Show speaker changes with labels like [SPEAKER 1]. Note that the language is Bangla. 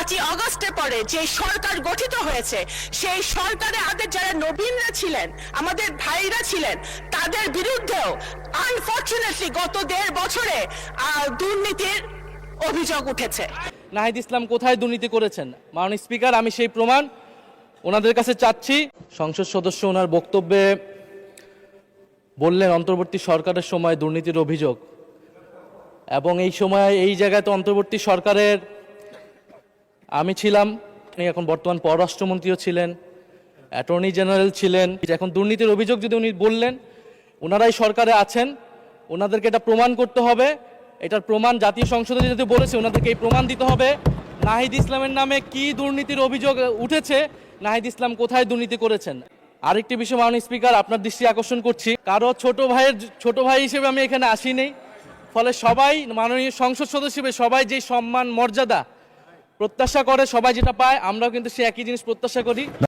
[SPEAKER 1] 5ই আগস্টে পরে যে সরকার গঠিত হয়েছে সেই সরকারে আমাদের যারা নবীনরা ছিলেন, আমাদের ভাইরা ছিলেন, তাদের বিরুদ্ধেও আনফরচুনেটলি গত 1.5 বছরে দুর্নীতির অভিযোগ উঠেছে।
[SPEAKER 2] নাহিদ ইসলাম কোথায় দুর্নীতি করেছেন? মাননীয় স্পিকার, আমি সেই প্রমাণ ওনাদের কাছে চাচ্ছি। সংসদ সদস্য ওনার বক্তব্যে বললেন অন্তর্বর্তী সরকারের সময় দুর্নীতির অভিযোগ, এবং এই সময় এই জায়গায় তো অন্তর্বর্তী সরকারের আমি ছিলাম, এখন বর্তমান পররাষ্ট্রমন্ত্রীও ছিলেন, অ্যাটর্নি জেনারেল ছিলেন। এখন দুর্নীতির অভিযোগ যদি উনি বললেন, ওনারাই সরকারে আছেন, ওনাদেরকে এটা প্রমাণ করতে হবে। এটার প্রমাণ জাতীয় সংসদে যদি বলেছে, ওনাদেরকে এই প্রমাণ দিতে হবে নাহিদ ইসলামের নামে কি দুর্নীতির অভিযোগ উঠেছে, নাহিদ ইসলাম কোথায় দুর্নীতি করেছেন। আরেকটি বিষয় মাননীয় স্পিকার, আপনার দৃষ্টি আকর্ষণ করছি, কারো ছোট ভাই হিসেবে আমি এখানে আসিনি, ফলে সবাই মাননীয় সংসদ সদস্য হিসেবে সবাই যে সম্মান মর্যাদা প্রত্যাশা করে, সবাই যেটা পায়, আমরাও কিন্তু সে একই জিনিস প্রত্যাশা করি।